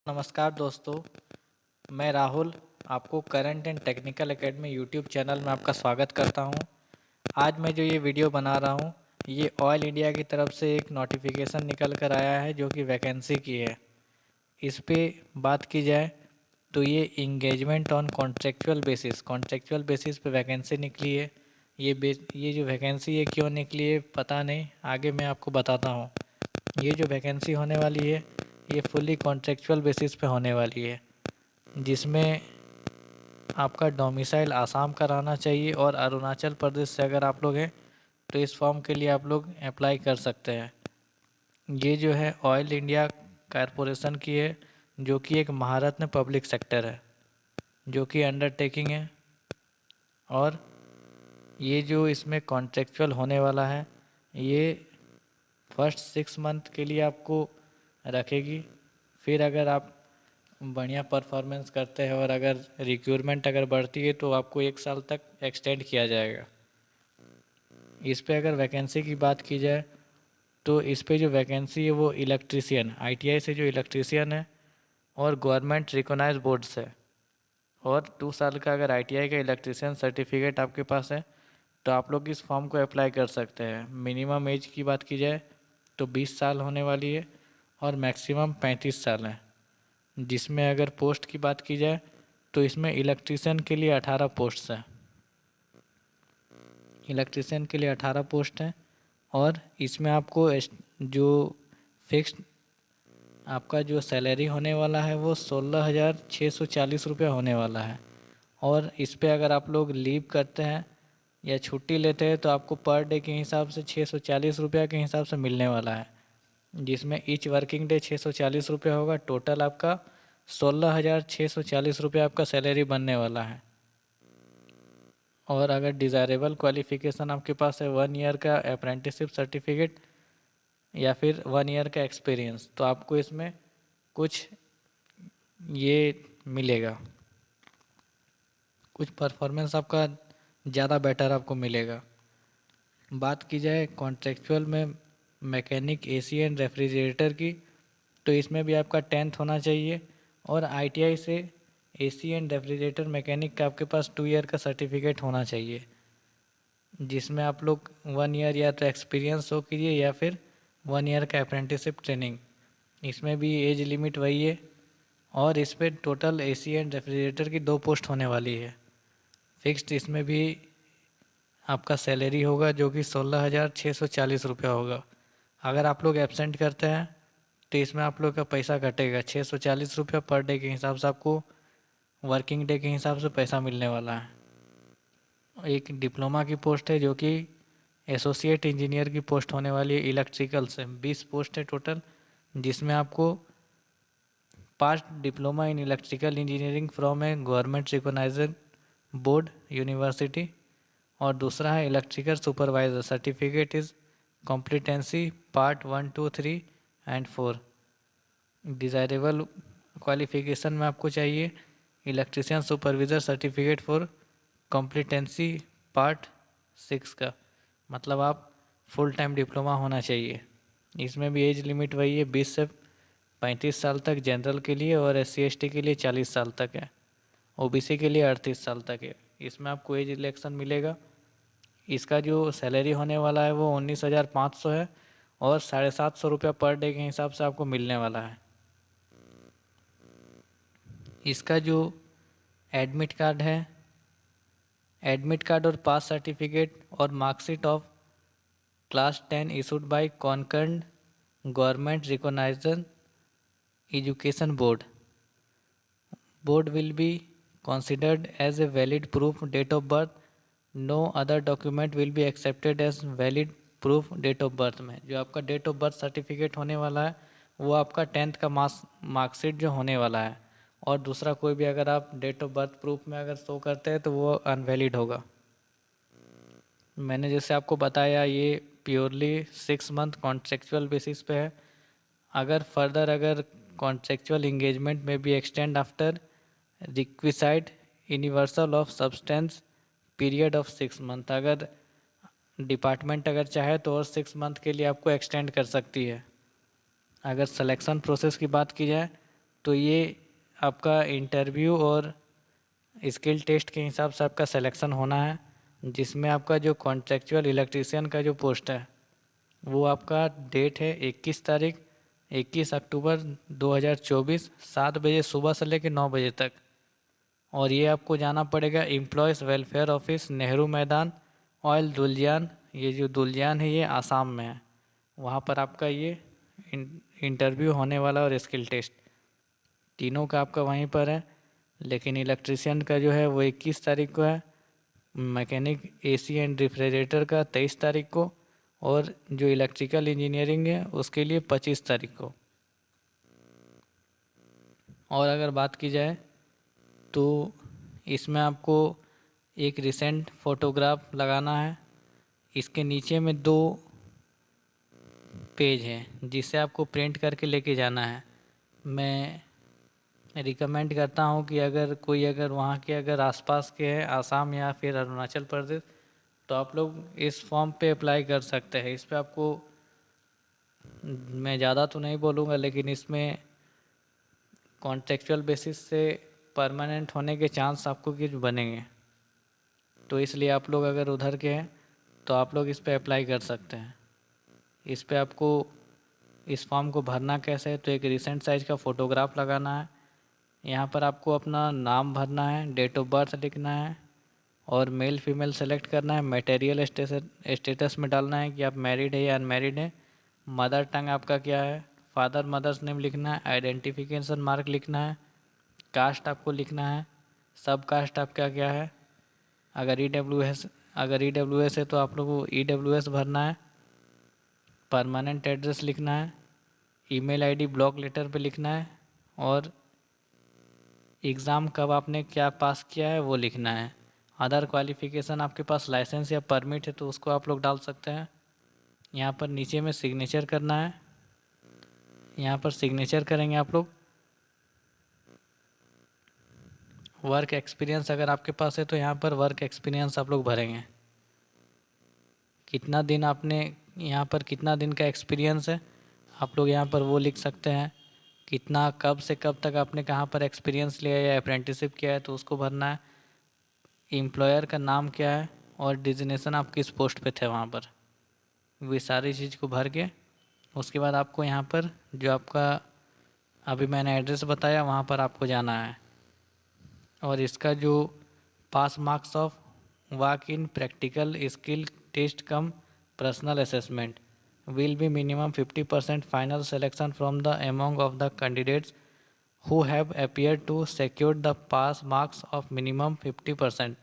नमस्कार दोस्तों, मैं राहुल आपको current and technical academy YouTube channel में आपका स्वागत करता हूं। आज मैं जो ये वीडियो बना रहा हूं, ये ऑयल इंडिया की तरफ से एक नोटिफिकेशन निकल कर आया है जो कि वैकेंसी की है। इस पे बात की जाए तो ये इंगेजमेंट ऑन कॉन्ट्रेक्चुअल बेसिस पे वैकेंसी निकली है। ये जो वैकेंसी है क्यों निकली है पता नहीं, आगे मैं आपको बताता हूँ। ये जो वैकेंसी होने वाली है ये फुली कॉन्ट्रेक्चुअल बेसिस पे होने वाली है, जिसमें आपका डोमिसाइल आसाम का रहना चाहिए और अरुणाचल प्रदेश से अगर आप लोग हैं तो इस फॉर्म के लिए आप लोग अप्लाई कर सकते हैं। ये जो है ऑयल इंडिया कॉरपोरेशन की है, जो कि एक महारत्न पब्लिक सेक्टर है, जो कि अंडरटेकिंग है। और ये जो इसमें कॉन्ट्रेक्चुअल होने वाला है ये फर्स्ट 6 मंथ के लिए आपको रखेगी। फिर अगर आप बढ़िया परफॉर्मेंस करते हैं और अगर रिक्रूटमेंट अगर बढ़ती है तो आपको 1 साल तक एक्सटेंड किया जाएगा। इस पे अगर वैकेंसी की बात की जाए तो इस पे जो वैकेंसी है वो इलेक्ट्रीशियन आईटीआई से जो इलेक्ट्रीशियन है और गवर्नमेंट रिकॉग्नाइज बोर्ड से, और 2 साल का अगर आईटीआई का इलेक्ट्रीशियन सर्टिफिकेट आपके पास है तो आप लोग इस फॉर्म को अप्लाई कर सकते हैं। मिनिमम एज की बात की जाए तो 20 साल होने वाली है और मैक्सिमम 35 साल है। जिसमें अगर पोस्ट की बात की जाए तो इसमें इलेक्ट्रीशियन के लिए 18 पोस्ट हैं। इलेक्ट्रीशियन के लिए 18 पोस्ट हैं और इसमें आपको जो फिक्स्ड आपका जो सैलरी होने वाला है वो 16,640 रुपये होने वाला है। और इस पे अगर आप लोग लीव करते हैं या छुट्टी लेते हैं तो आपको पर डे के हिसाब से 640 रुपये के हिसाब से मिलने वाला है, जिसमें ईच वर्किंग डे 640 रुपये होगा। टोटल आपका 16,640 रुपये आपका सैलरी बनने वाला है। और अगर डिज़ायरेबल क्वालिफ़िकेशन आपके पास है 1 ईयर का अप्रेंटिसशिप सर्टिफिकेट या फिर 1 ईयर का एक्सपीरियंस, तो आपको इसमें कुछ ये मिलेगा, कुछ परफॉर्मेंस आपका ज़्यादा बेटर आपको मिलेगा। बात की जाए कॉन्ट्रेक्चुअल में मैकेनिक एसी एंड रेफ्रिजरेटर की, तो इसमें भी आपका 10th होना चाहिए और आईटीआई से एसी एंड रेफ्रिजरेटर मैकेनिक का आपके पास 2 ईयर का सर्टिफिकेट होना चाहिए, जिसमें आप लोग 1 ईयर या तो एक्सपीरियंस शो कीजिए या फिर 1 ईयर का अप्रेंटिसशिप ट्रेनिंग। इसमें भी एज लिमिट वही है और इस पर टोटल एसी एंड रेफ्रिजरेटर की 2 पोस्ट होने वाली है। फिक्स्ड इसमें भी आपका सैलरी होगा जो कि 16,640 रुपया होगा। अगर आप लोग एब्सेंट करते हैं तो इसमें आप लोग का पैसा कटेगा 640 रुपया पर डे के हिसाब से, आपको वर्किंग डे के हिसाब से पैसा मिलने वाला है। एक डिप्लोमा की पोस्ट है जो कि एसोसिएट इंजीनियर की पोस्ट होने वाली है इलेक्ट्रिकल से, 20 पोस्ट है टोटल, जिसमें आपको pass diploma in electrical engineering from a government recognised board university, और दूसरा है electrical supervisor certificate is competency part 1, 2, 3 and 4। Desirable qualification में आपको चाहिए electrician supervisor certificate for competency part 6 का, मतलब आप फुल टाइम डिप्लोमा होना चाहिए। इसमें भी एज लिमिट वही है 20 से 35 साल तक जनरल के लिए, और SC ST के लिए 40 साल तक है, OBC के लिए 38 साल तक है। इसमें आपको एज रिलैक्सेशन मिलेगा। इसका जो सैलरी होने वाला है वो 19,500 है और 750 रुपया पर डे के हिसाब से आपको मिलने वाला है। इसका जो एडमिट कार्ड है, एडमिट कार्ड और पास सर्टिफिकेट और marksheet of class 10 issued by concerned government recognized education board will be considered as a valid proof date of birth. No other document will be accepted as valid proof date of birth। में जो आपका date of birth certificate होने वाला है वो आपका 10th का marksheet जो होने वाला है, और दूसरा कोई भी अगर आप डेट ऑफ बर्थ प्रूफ में अगर शो करते हैं तो वो अनवैलिड होगा। मैंने जैसे आपको बताया ये प्योरली 6 मंथ कॉन्ट्रेक्चुअल बेसिस पे है। अगर फर्दर अगर कॉन्ट्रेक्चुअल इंगेजमेंट में भी extend after requisite universal of substance period of 6 month, अगर डिपार्टमेंट अगर चाहे तो और 6 मंथ के लिए आपको एक्सटेंड कर सकती है। अगर सिलेक्शन प्रोसेस की बात की जाए तो ये आपका इंटरव्यू और स्किल टेस्ट के हिसाब से आपका सिलेक्शन होना है, जिसमें आपका जो कॉन्ट्रेक्चुअल इलेक्ट्रीशियन का जो पोस्ट है वो आपका डेट है 21 तारीख 21 अक्टूबर 2024, 7 बजे सुबह से लेकर 9 बजे तक। और ये आपको जाना पड़ेगा एम्प्लॉयज़ वेलफेयर ऑफिस, नेहरू मैदान, ऑयल दुलियान। ये जो दुलियान है ये आसाम में है, वहाँ पर आपका ये इंटरव्यू होने वाला और स्किल टेस्ट तीनों का आपका वहीं पर है। लेकिन इलेक्ट्रीशियन का जो है वो 21 तारीख को है, मैकेनिक एसी एंड रेफ्रिजरेटर का 23 तारीख को, और जो इलेक्ट्रिकल इंजीनियरिंग है उसके लिए 25 तारीख को। और अगर बात की जाए तो इसमें आपको एक रिसेंट फ़ोटोग्राफ लगाना है। इसके नीचे में 2 पेज हैं जिसे आपको प्रिंट करके लेके जाना है। मैं रिकमेंड करता हूँ कि अगर वहाँ के अगर आसपास के हैं, आसाम या फिर अरुणाचल प्रदेश, तो आप लोग इस फॉर्म पे अप्लाई कर सकते हैं। इस पे आपको मैं ज़्यादा तो नहीं बोलूँगा, लेकिन इसमें कॉन्ट्रेक्चुअल बेसिस से परमानेंट होने के चांस आपको कुछ बनेंगे। तो इसलिए आप लोग अगर उधर के हैं तो आप लोग इस पे अप्लाई कर सकते हैं। इस पे आपको इस फॉर्म को भरना कैसे है, तो एक रिसेंट साइज़ का फ़ोटोग्राफ लगाना है। यहाँ पर आपको अपना नाम भरना है, डेट ऑफ बर्थ लिखना है और मेल फीमेल सेलेक्ट करना है। मटेरियल स्टेटस में डालना है कि आप मैरिड है या अनमैरिड है। मदर टंग आपका क्या है, फादर मदर्स नेम लिखना है, आइडेंटिफिकेशन मार्क लिखना है, कास्ट आपको लिखना है, सब कास्ट आपका क्या है। अगर ई डब्ल्यू एस है तो आप लोगों को ई डब्ल्यू एस भरना है। परमानेंट एड्रेस लिखना है, ईमेल आईडी ब्लॉक लेटर पे लिखना है, और एग्ज़ाम कब आपने क्या पास किया है वो लिखना है। अदर क्वालिफ़िकेशन आपके पास लाइसेंस या परमिट है तो उसको आप लोग डाल सकते हैं। यहाँ पर नीचे में सिग्नेचर करना है, यहाँ पर सिग्नेचर करेंगे आप लोग। वर्क एक्सपीरियंस अगर आपके पास है तो यहाँ पर वर्क एक्सपीरियंस आप लोग भरेंगे। कितना दिन आपने यहाँ पर कितना दिन का एक्सपीरियंस है आप लोग यहाँ पर वो लिख सकते हैं। कितना कब से कब तक आपने कहाँ पर एक्सपीरियंस लिया या अप्रेंटिसशिप किया है तो उसको भरना है। एम्प्लॉयर का नाम क्या है और डिजिग्नेशन आप किस पोस्ट पे थे वहाँ पर, वे सारी चीज़ को भर के उसके बाद आपको यहाँ पर जो आपका अभी मैंने एड्रेस बताया वहाँ पर आपको जाना है। और इसका जो pass marks of walk in practical skill test cum personal assessment will be minimum 50% final selection from the among of the candidates who have appeared to secure the pass marks of minimum 50%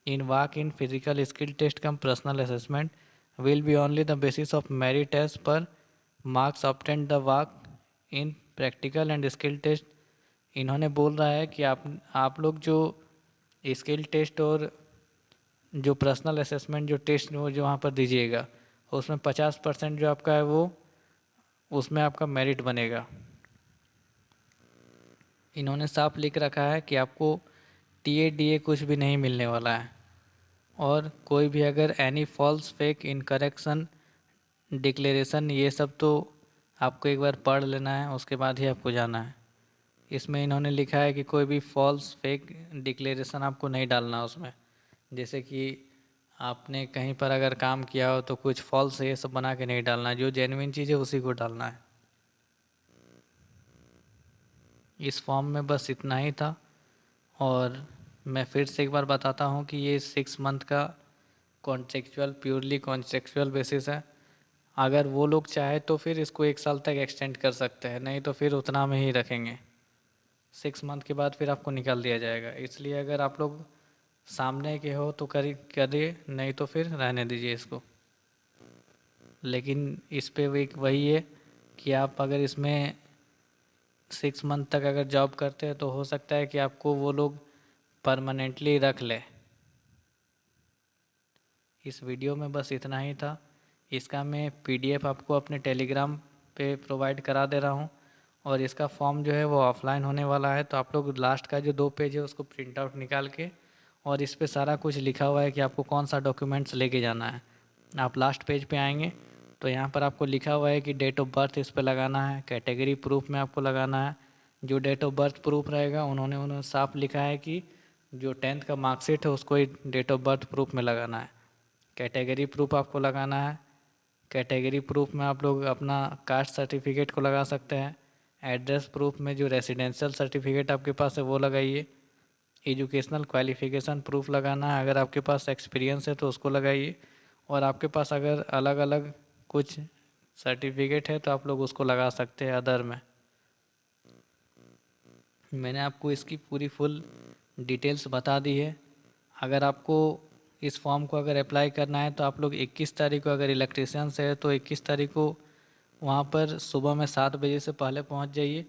in walk in physical skill test cum personal assessment will be only the basis of merit as per marks obtained the walk in practical and skill test। इन्होंने बोल रहा है कि आप लोग जो skill test और जो पर्सनल असेसमेंट जो टेस्ट वो जो वहाँ पर दीजिएगा उसमें 50% जो आपका है वो उसमें आपका मेरिट बनेगा। इन्होंने साफ लिख रखा है कि आपको टी ए डी ए कुछ भी नहीं मिलने वाला है। और कोई भी अगर एनी फॉल्स फेक इनकरेक्शन डिक्लेरेशन ये सब तो आपको एक बार पढ़ लेना है, उसके बाद ही आपको जाना है। इसमें इन्होंने लिखा है कि कोई भी फॉल्स फेक डिक्लेरेशन आपको नहीं डालना उसमें। जैसे कि आपने कहीं पर अगर काम किया हो तो कुछ फॉल्स ये सब बना के नहीं डालना, जो जेन्युइन चीज़ है उसी को डालना है। इस फॉर्म में बस इतना ही था। और मैं फिर से एक बार बताता हूँ कि ये 6 मंथ का कॉन्ट्रेक्चुअल प्योरली कॉन्ट्रेक्चुअल बेसिस है। अगर वो लोग चाहे तो फिर इसको 1 साल तक एक्सटेंड कर सकते हैं, नहीं तो फिर उतना में ही रखेंगे। 6 मंथ के बाद फिर आपको निकाल दिया जाएगा। इसलिए अगर आप लोग सामने के हो तो करिए, नहीं तो फिर रहने दीजिए इसको। लेकिन इस पे वही है कि आप अगर इसमें 6 मंथ तक अगर जॉब करते हैं तो हो सकता है कि आपको वो लोग परमानेंटली रख ले। इस वीडियो में बस इतना ही था। इसका मैं पीडीएफ आपको अपने टेलीग्राम पे प्रोवाइड करा दे रहा हूँ। और इसका फॉर्म जो है वो ऑफलाइन होने वाला है, तो आप लोग लास्ट का जो 2 पेज है उसको प्रिंट आउट निकाल के, और इस पे सारा कुछ लिखा हुआ है कि आपको कौन सा डॉक्यूमेंट्स लेके जाना है। आप लास्ट पेज पे आएंगे तो यहाँ पर आपको लिखा हुआ है कि डेट ऑफ बर्थ इस पे लगाना है, कैटेगरी प्रूफ में आपको लगाना है, जो डेट ऑफ बर्थ प्रूफ रहेगा उन्होंने साफ लिखा है कि जो 10th का मार्कशीट है उसको ही डेट ऑफ बर्थ प्रूफ में लगाना है। कैटेगरी प्रूफ आपको लगाना है। कैटेगरी प्रूफ में आप लोग अपना कास्ट सर्टिफिकेट को लगा सकते हैं। एड्रेस प्रूफ में जो रेजिडेंशियल सर्टिफिकेट आपके पास है वो लगाइए। एजुकेशनल क्वालिफ़िकेशन प्रूफ लगाना है, अगर आपके पास एक्सपीरियंस है तो उसको लगाइए। और आपके पास अगर अलग अलग कुछ सर्टिफिकेट है तो आप लोग उसको लगा सकते हैं अदर में। मैंने आपको इसकी पूरी फुल डिटेल्स बता दी है। अगर आपको इस फॉर्म को अगर अप्लाई करना है तो आप लोग 21 तारीख को, अगर इलेक्ट्रीशियन से है तो 21 तारीख को वहाँ पर सुबह में 7 बजे से पहले पहुँच जाइए।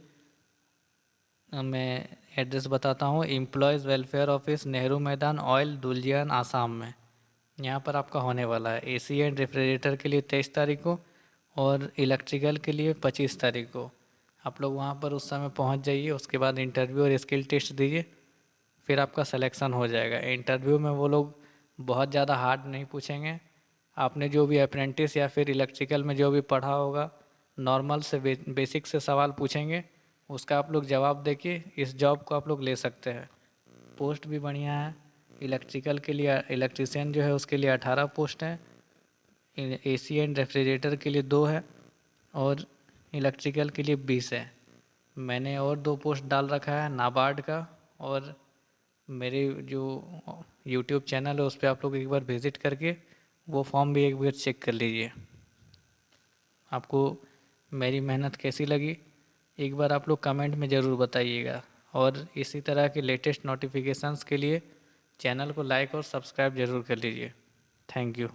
मैं एड्रेस बताता हूँ, एम्प्लॉयज़ वेलफेयर ऑफिस, नेहरू मैदान, ऑयल, दुल्जियान, आसाम में। यहाँ पर आपका होने वाला है। एसी एंड रेफ्रिजरेटर के लिए 23 तारीख को और इलेक्ट्रिकल के लिए 25 तारीख को। आप लोग वहाँ पर उस समय पहुँच जाइए। उसके बाद इंटरव्यू और स्किल टेस्ट दीजिए, फिर आपका सिलेक्शन हो जाएगा। इंटरव्यू में वो लोग बहुत ज़्यादा हार्ड नहीं पूछेंगे। आपने जो भी अप्रेंटिस या फिर इलेक्ट्रिकल में जो भी पढ़ा होगा, नॉर्मल से बेसिक से सवाल पूछेंगे, उसका आप लोग जवाब देके इस जॉब को आप लोग ले सकते हैं। पोस्ट भी बढ़िया है। इलेक्ट्रिकल के लिए, इलेक्ट्रीशियन जो है उसके लिए 18 पोस्ट हैं। एसी एंड रेफ्रिजरेटर के लिए 2 है और इलेक्ट्रिकल के लिए 20 है। मैंने और 2 पोस्ट डाल रखा है नाबार्ड का, और मेरे जो यूट्यूब चैनल है उस पर आप लोग एक बार विज़िट करके वो फॉर्म भी एक बार चेक कर लीजिए। आपको मेरी मेहनत कैसी लगी एक बार आप लोग कमेंट में ज़रूर बताइएगा। और इसी तरह के लेटेस्ट नोटिफिकेशंस के लिए चैनल को लाइक और सब्सक्राइब ज़रूर कर लीजिए। Thank you.